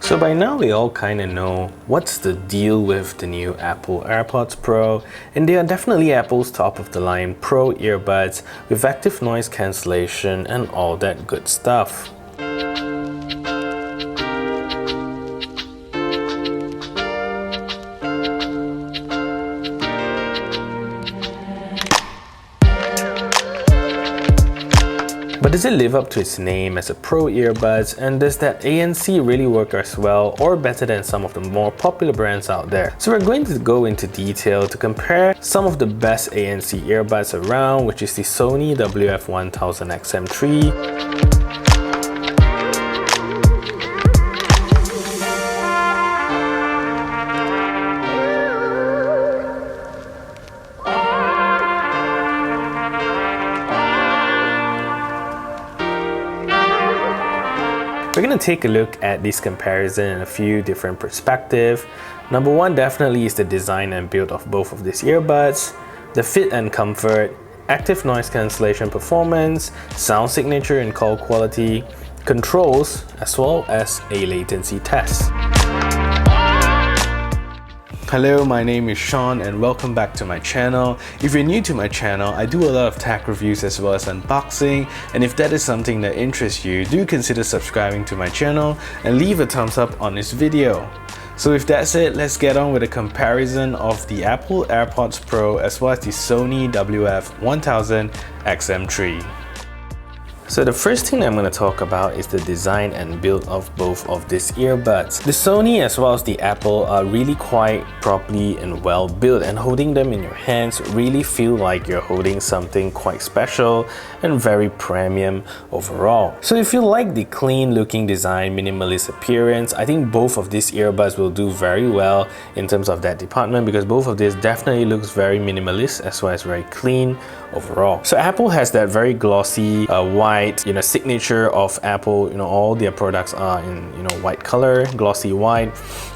So by now we all kind of know what's the deal with the new Apple AirPods Pro, and they are definitely Apple's top of the line Pro earbuds with active noise cancellation and all that good stuff. But does it live up to its name as a Pro earbuds, and does that ANC really work as well or better than some of the more popular brands out there? So we're going to go into detail to compare some of the best ANC earbuds around, which is the Sony WF1000XM3, we're going to take a look at this comparison in a few different perspectives. Number one definitely is the design and build of both of these earbuds, the fit and comfort, active noise cancellation performance, sound signature and call quality, controls, as well as a latency test. Hello, my name is Sean and welcome back to my channel. If you're new to my channel, I do a lot of tech reviews as well as unboxing, and if that is something that interests you, do consider subscribing to my channel and leave a thumbs up on this video. So with that said, let's get on with a comparison of the Apple AirPods Pro as well as the Sony WF1000XM3. So the first thing I'm going to talk about is the design and build of both of these earbuds. The Sony as well as the Apple are really quite properly and well built, and holding them in your hands really feel like you're holding something quite special and very premium overall. So if you like the clean looking design, minimalist appearance, I think both of these earbuds will do very well in terms of that department, because both of these definitely looks very minimalist as well as very clean overall. So Apple has that very glossy white signature of Apple. All their products are in white color, glossy white,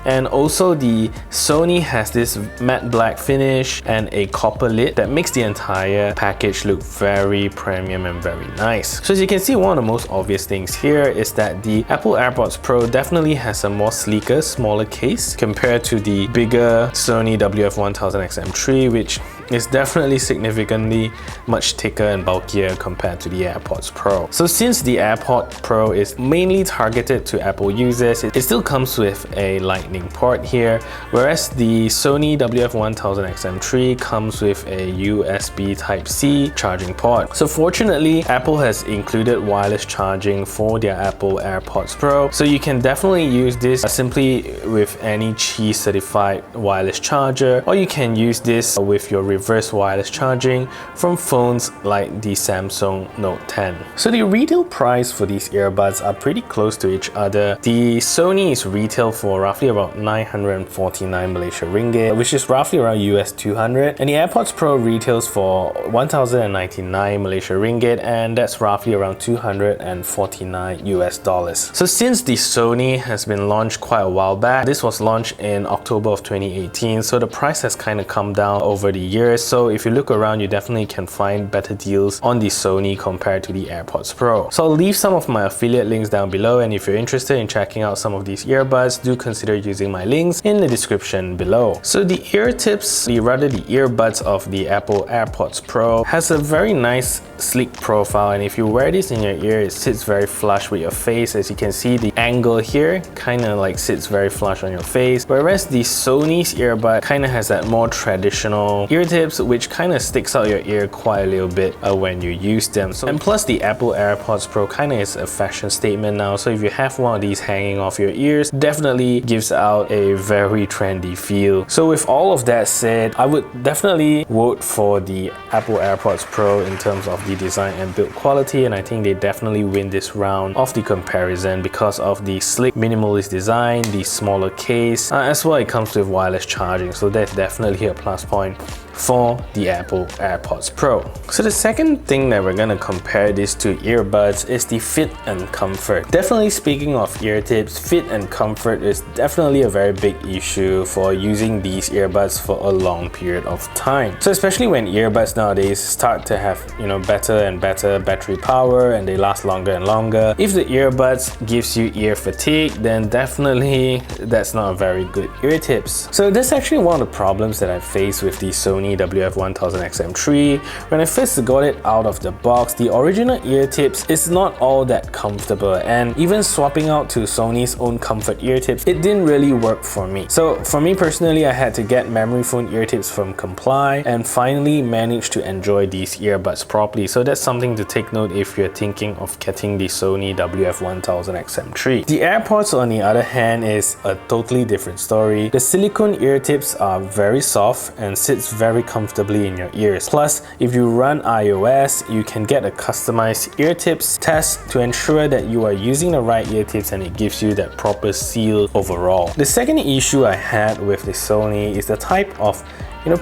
and also the Sony has this matte black finish and a copper lid that makes the entire package look very premium and very nice. So as you can see, one of the most obvious things here is that the Apple AirPods Pro definitely has a more sleeker, smaller case compared to the bigger Sony WF1000XM3, which is definitely significantly much thicker and bulkier compared to the AirPods Pro. So since the AirPods Pro is mainly targeted to Apple users, it still comes with a Lightning port here, whereas the Sony WF1000XM3 comes with a USB Type-C charging port. So fortunately, Apple has included wireless charging for their Apple AirPods Pro, so you can definitely use this simply with any Qi certified wireless charger, or you can use this with your reverse wireless charging from phones like the Samsung Note 10. So the retail price for these earbuds are pretty close to each other. The Sony is retail for roughly about 949 Malaysia ringgit, which is roughly around US 200, and the AirPods Pro retails for 1099 Malaysia ringgit, and that's roughly around 249 US dollars. So since the Sony has been launched quite a while back, this was launched in October of 2018, so the price has kind of come down over the years. So if you look around, you definitely can find better deals on the Sony compared to the AirPods Pro. So I'll leave some of my affiliate links down below, and if you're interested in checking out some of these earbuds, do consider using my links in the description below. So the ear tips, the earbuds of the Apple AirPods Pro has a very nice sleek profile, and if you wear this in your ear, it sits very flush with your face. As you can see, the angle here kind of like sits very flush on your face, whereas the Sony's earbud kind of has that more traditional ear tips, which kind of sticks out your ear quite a little bit when you use them. And plus the Apple AirPods Pro kind of is a fashion statement now, so if you have one of these hanging off your ears, definitely gives out a very trendy feel. So with all of that said, I would definitely vote for the Apple AirPods Pro in terms of the design and build quality, and I think they definitely win this round of the comparison because of the slick minimalist design, the smaller case, as well it comes with wireless charging, so that's definitely a plus point. for the Apple AirPods Pro. So the second thing that we're gonna compare these two earbuds is the fit and comfort. Definitely speaking of ear tips, fit and comfort is definitely a very big issue for using these earbuds for a long period of time. So especially when earbuds nowadays start to have, better and better battery power and they last longer and longer. If the earbuds gives you ear fatigue, then definitely that's not a very good ear tips. So that's actually one of the problems that I faced with the Sony WF1000XM3. When I first got it out of the box, the original ear tips is not all that comfortable, and even swapping out to Sony's own comfort ear tips, it didn't really work for me. So for me personally, I had to get memory foam ear tips from Comply and finally managed to enjoy these earbuds properly. So that's something to take note if you're thinking of getting the Sony WF1000XM3. The AirPods on the other hand is a totally different story. The silicone ear tips are very soft and sits very comfortably in your ears. Plus, if you run iOS, you can get a customized ear tips test to ensure that you are using the right ear tips and it gives you that proper seal overall. The second issue I had with the Sony is the type of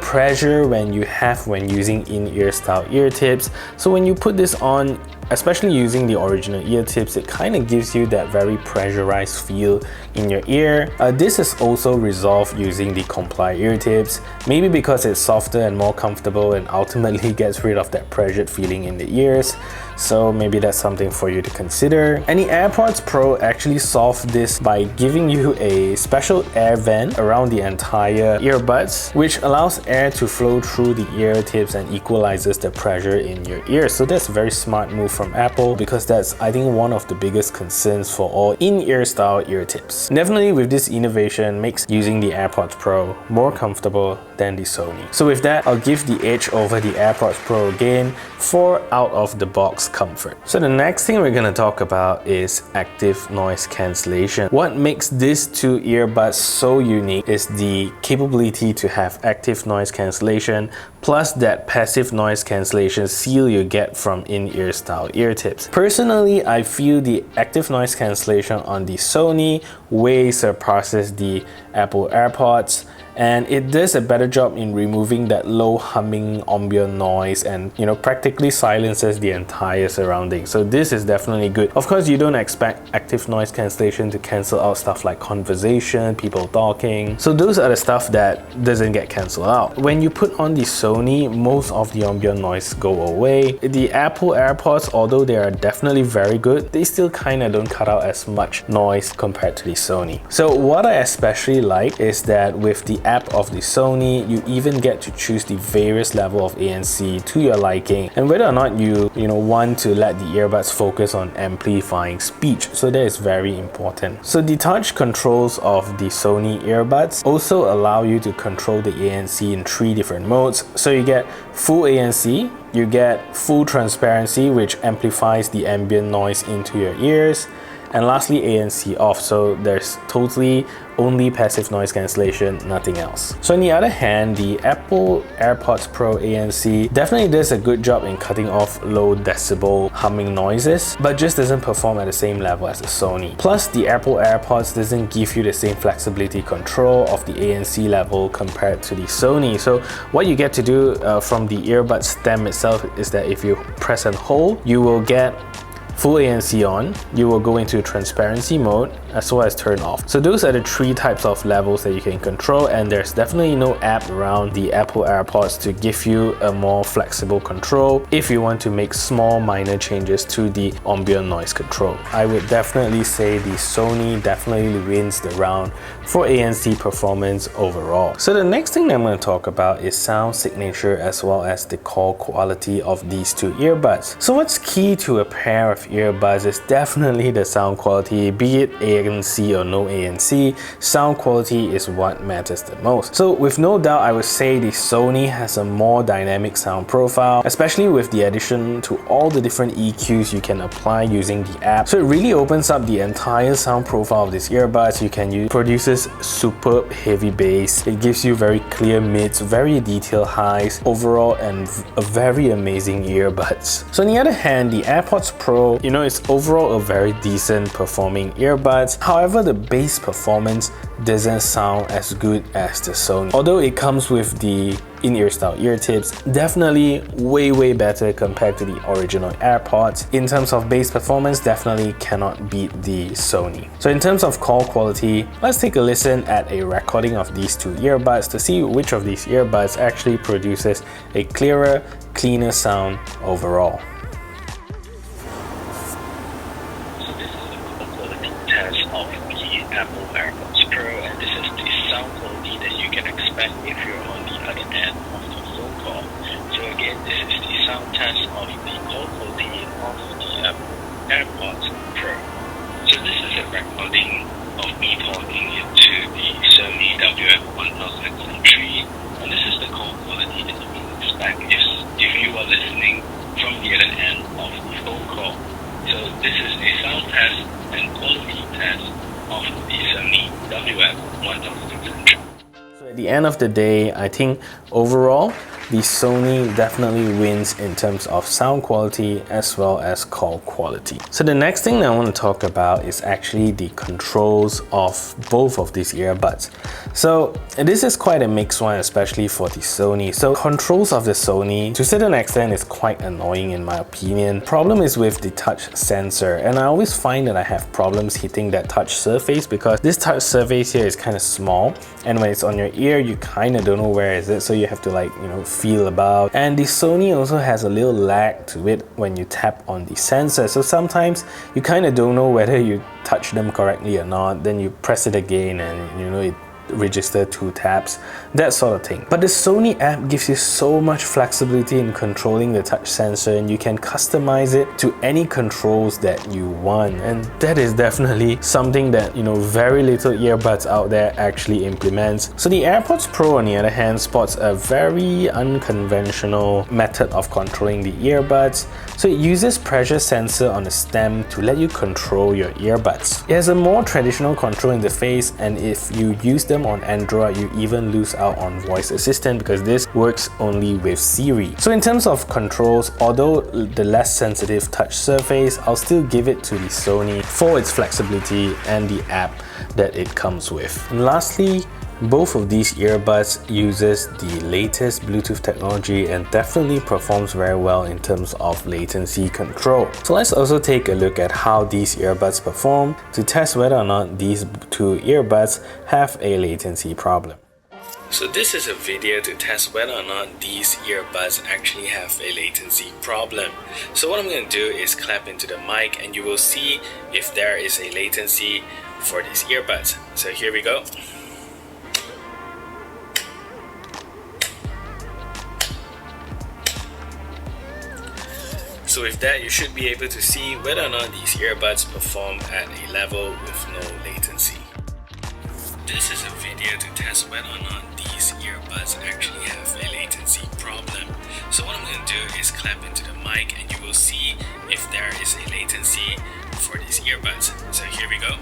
pressure when using in-ear style ear tips. So when you put this on, especially using the original ear tips, it kind of gives you that very pressurized feel in your ear. This is also resolved using the Comply ear tips, maybe because it's softer and more comfortable and ultimately gets rid of that pressured feeling in the ears. So maybe that's something for you to consider. And the AirPods Pro actually solved this by giving you a special air vent around the entire earbuds, which allows air to flow through the ear tips and equalizes the pressure in your ears. So that's a very smart move from Apple, because that's, I think, one of the biggest concerns for all in-ear style ear tips. Definitely with this innovation makes using the AirPods Pro more comfortable than the Sony. So with that, I'll give the edge over the AirPods Pro again for out of the box comfort. So the next thing we're gonna talk about is active noise cancellation. What makes these two earbuds so unique is the capability to have active noise cancellation plus that passive noise cancellation seal you get from in-ear style ear tips. Personally, I feel the active noise cancellation on the Sony way surpasses the Apple AirPods, and it does a better job in removing that low humming ambient noise and practically silences the entire surrounding. So this is definitely good. Of course, you don't expect active noise cancellation to cancel out stuff like conversation, people talking. So those are the stuff that doesn't get cancelled out. When you put on the Sony, most of the ambient noise go away. The Apple AirPods, although they are definitely very good, they still kind of don't cut out as much noise compared to the Sony. So what I especially like is that with the app of the Sony, you even get to choose the various level of ANC to your liking and whether or not you want to let the earbuds focus on amplifying speech. So that is very important. So the touch controls of the Sony earbuds also allow you to control the ANC in 3 different modes. So you get full ANC, you get full transparency, which amplifies the ambient noise into your ears, and lastly ANC off, so there's totally only passive noise cancellation, nothing else. So on the other hand, the Apple AirPods Pro ANC definitely does a good job in cutting off low decibel humming noises, but just doesn't perform at the same level as the Sony. Plus, the Apple AirPods doesn't give you the same flexibility control of the ANC level compared to the Sony. So what you get to do from the earbud stem itself is that if you press and hold, you will get full ANC on, you will go into transparency mode as well as turn off. So those are the 3 types of levels that you can control, and there's definitely no app around the Apple AirPods to give you a more flexible control if you want to make small minor changes to the ambient noise control. I would definitely say the Sony definitely wins the round for ANC performance overall. So the next thing that I'm going to talk about is sound signature as well as the call quality of these two earbuds. So what's key to a pair of earbuds is definitely the sound quality, be it ANC or no ANC. Sound quality is what matters the most. So with no doubt, I would say the Sony has a more dynamic sound profile, especially with the addition to all the different EQs you can apply using the app. So it really opens up the entire sound profile of these earbuds. You can use, produces superb heavy bass. It gives you very clear mids, very detailed highs overall, and a very amazing earbuds. So on the other hand, the AirPods Pro, it's overall a very decent performing earbuds. earbuds. However, the bass performance doesn't sound as good as the Sony. Although it comes with the in-ear style ear tips, definitely way better compared to the original AirPods. In terms of bass performance, definitely cannot beat the Sony. So in terms of call quality, let's take a listen at a recording of these two earbuds to see which of these earbuds actually produces a clearer, cleaner sound overall. So this is the quality test of the Apple AirPods Pro, and this is the sound quality that you can expect if you're on the other end of the phone call. So again, this is the sound test of the call quality of the Apple AirPods Pro. So this is a recording of me talking into the Sony WF1000XM3, and this is the call quality that you can expect if you are listening from the other end of the phone call. So this is a sound test and quality test of the Sony WF1000XM3. So at the end of the day, I think overall, the Sony definitely wins in terms of sound quality as well as call quality. So the next thing that I want to talk about is actually the controls of both of these earbuds. So this is quite a mixed one, especially for the Sony. So controls of the Sony, to a certain extent, is quite annoying in my opinion. Problem is with the touch sensor, and I always find that I have problems hitting that touch surface because this touch surface here is kind of small, and when it's on your ear, you kind of don't know where is it, so you have to feel about. And the Sony also has a little lag to it when you tap on the sensor, so sometimes you kind of don't know whether you touch them correctly or not. Then you press it again and it register 2 taps, that sort of thing. But the Sony app gives you so much flexibility in controlling the touch sensor, and you can customize it to any controls that you want, and that is definitely something that very little earbuds out there actually implements. So the AirPods Pro, on the other hand, sports a very unconventional method of controlling the earbuds. So it uses pressure sensor on the stem to let you control your earbuds. It has a more traditional control interface, and if you use them on Android, you even lose out on voice assistant because this works only with Siri. So in terms of controls, although the less sensitive touch surface, I'll still give it to the Sony for its flexibility and the app that it comes with. And lastly, both of these earbuds uses the latest Bluetooth technology and definitely performs very well in terms of latency control. So let's also take a look at how these earbuds perform to test whether or not these two earbuds have a latency problem. So this is a video to test whether or not these earbuds actually have a latency problem. So what I'm going to do is clap into the mic and you will see if there is a latency for these earbuds. So here we go. So with that, you should be able to see whether or not these earbuds perform at a level with no latency. This is a video to test whether or not these earbuds actually have a latency problem. So what I'm going to do is clap into the mic and you will see if there is a latency for these earbuds. So here we go.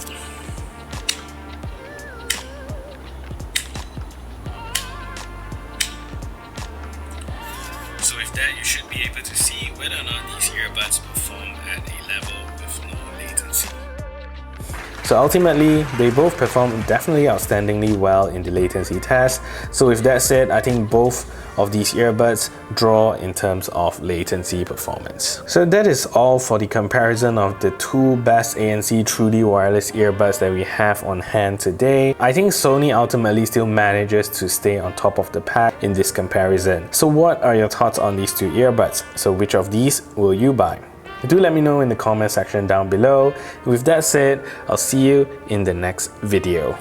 So with that, you should be able to see whether or not these earbuds perform at a level with no latency. So ultimately, they both perform definitely outstandingly well in the latency test. So with that said, I think both of these earbuds draw in terms of latency performance. So that is all for the comparison of the two best ANC truly wireless earbuds that we have on hand today. I think Sony ultimately still manages to stay on top of the pack in this comparison. So what are your thoughts on these two earbuds? So which of these will you buy? Do let me know in the comment section down below. With that said, I'll see you in the next video.